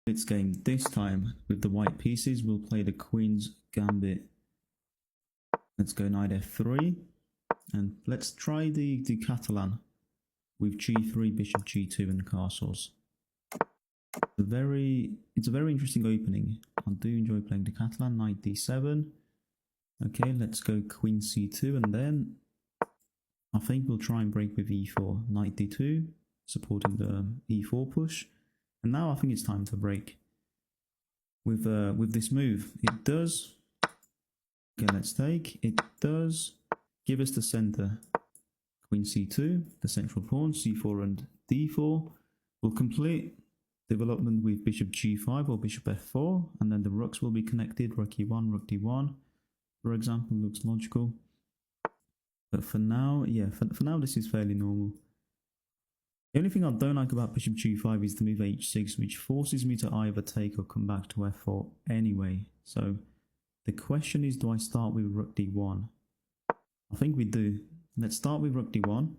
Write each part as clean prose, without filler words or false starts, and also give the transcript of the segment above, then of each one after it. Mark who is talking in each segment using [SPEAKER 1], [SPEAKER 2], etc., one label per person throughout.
[SPEAKER 1] Blitz game. This time with the white pieces, we'll play the Queen's Gambit. Let's go knight f3, and let's try the Catalan with g3, bishop g2, and castles. It's a very interesting opening. I do enjoy playing the Catalan. Knight d7. Okay, let's go queen c2, and then I think we'll try and break with e4. Knight d2, supporting the e4 push. And now I think it's time to break with this move. It does. Okay, let's take. It does give us the center. Queen c2, the central pawn, c4 and d4. We'll complete development with bishop g5 or bishop f4, and then the rooks will be connected. Rook e1, rook d1, for example, looks logical. But for now, yeah, for now this is fairly normal. The only thing I don't like about bishop g5 is the move h6, which forces me to either take or come back to f4 anyway. So the question is, do I start with rook d1? I think we do. Let's start with rook d1.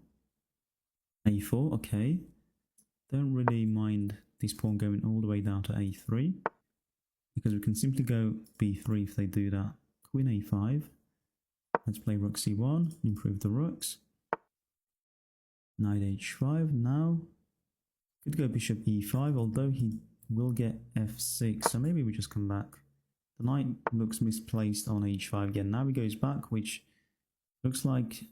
[SPEAKER 1] a4, okay. Don't really mind this pawn going all the way down to a3, because we can simply go b3 if they do that. Queen a5. Let's play rook c1, improve the rooks. Knight h5 now. Could go bishop e5, although he will get f6, so maybe we just come back. The knight looks misplaced on h5 again. Now he goes back, which looks like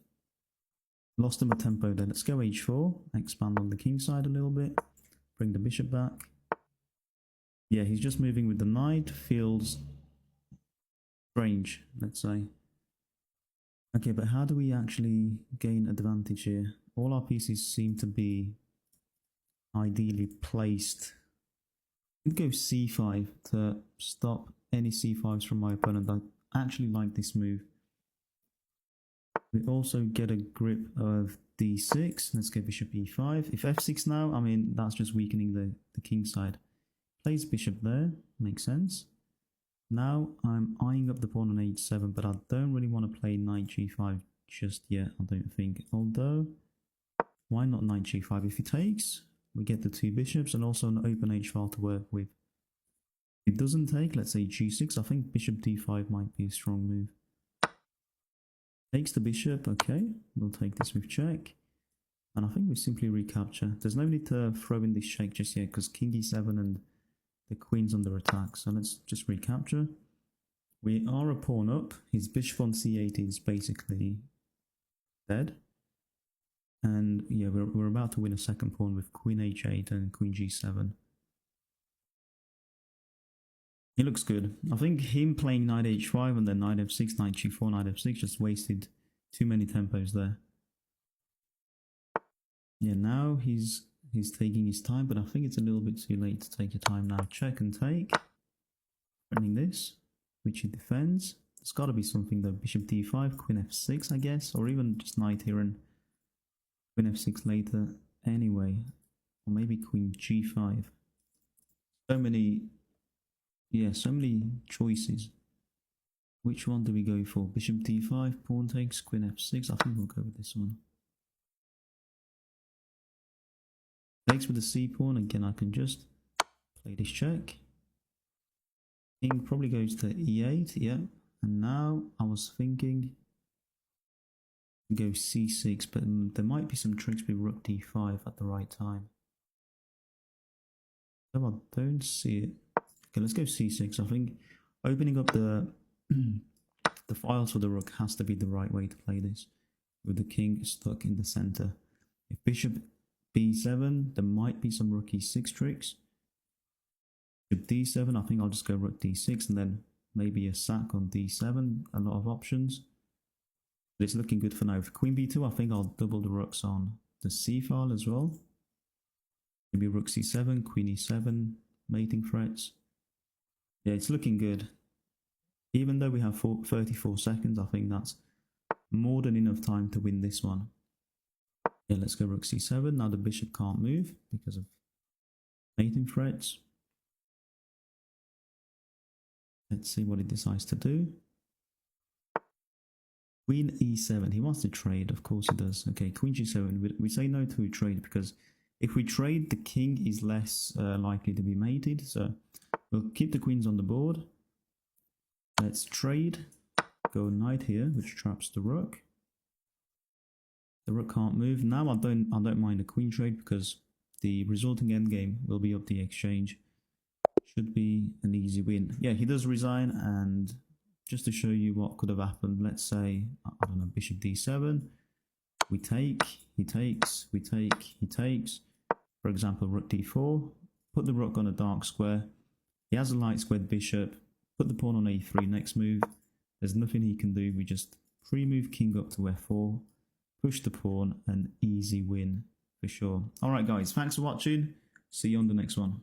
[SPEAKER 1] lost him a tempo there. Let's go h4, expand on the king side a little bit, bring the bishop back. Yeah, he's just moving with the knight. Feels strange, let's say. Okay, but how do we actually gain advantage here? All our pieces seem to be ideally placed. I'd go c5 to stop any c5s from my opponent. I actually like this move. We also get a grip of d6. Let's go bishop e5. If f6 now, I mean, that's just weakening the king side. Plays bishop there, makes sense. Now I'm eyeing up the pawn on h7, but I don't really want to play knight g5 just yet, I don't think. Although, why not knight g5? If he takes, we get the two bishops and also an open h-file to work with. If it doesn't take, let's say g6, I think bishop d5 might be a strong move. Takes the bishop, okay, we'll take this with check. And I think we simply recapture. There's no need to throw in this check just yet, because king e7 and the queen's under attack, so let's just recapture. We are a pawn up. His bishop on c8 is basically dead. And yeah, we're about to win a second pawn with queen h8 and queen g7. It looks good. I think him playing knight h5 and then knight f6, knight g4, knight f6 just wasted too many tempos there. Yeah, now he's taking his time, but I think it's a little bit too late to take your time now. Check and take. Threatening this, which he defends. It's got to be something though. Bishop d5, queen f6, I guess, or even just knight here and queen f6 later anyway. Or maybe queen g5. So many choices. Which one do we go for? Bishop d5, pawn takes, queen f6. I think we'll go with this one. Takes with the c pawn. Again, I can just play this check. King probably goes to e8, yeah. And now I was thinking go c6, but there might be some tricks with rook d5 at the right time. So I don't see it. Okay, let's go c6. I think opening up the the files for the rook has to be the right way to play this, with the king stuck in the center. If bishop b7, there might be some rook e6 tricks. Bishop d7, I think I'll just go rook d6 and then maybe a sack on d7. A lot of options. But it's looking good for now. With queen b2, I think I'll double the rooks on the c file as well. Maybe rook c7, queen e7, mating threats. Yeah, it's looking good. Even though we have 34 seconds, I think that's more than enough time to win this one. Yeah, let's go rook c7. Now the bishop can't move because of mating threats. Let's see what he decides to do. Queen e7. He wants to trade. Of course he does. Okay, queen g7. We say no to a trade because If we trade, the king is less likely to be mated, so we'll keep the queens on the board. Let's trade. Go knight here, which traps the rook. The rook can't move. Now I don't mind a queen trade because the resulting endgame will be up the exchange. Should be an easy win. Yeah, he does resign, and just to show you what could have happened, let's say, I don't know, bishop d7. We take, he takes, we take, he takes. For example, rook d4. Put the rook on a dark square. He has a light squared bishop. Put the pawn on a3. Next move, there's nothing he can do. We just pre-move king up to f4. Push the pawn, an easy win for sure. Alright guys, thanks for watching. See you on the next one.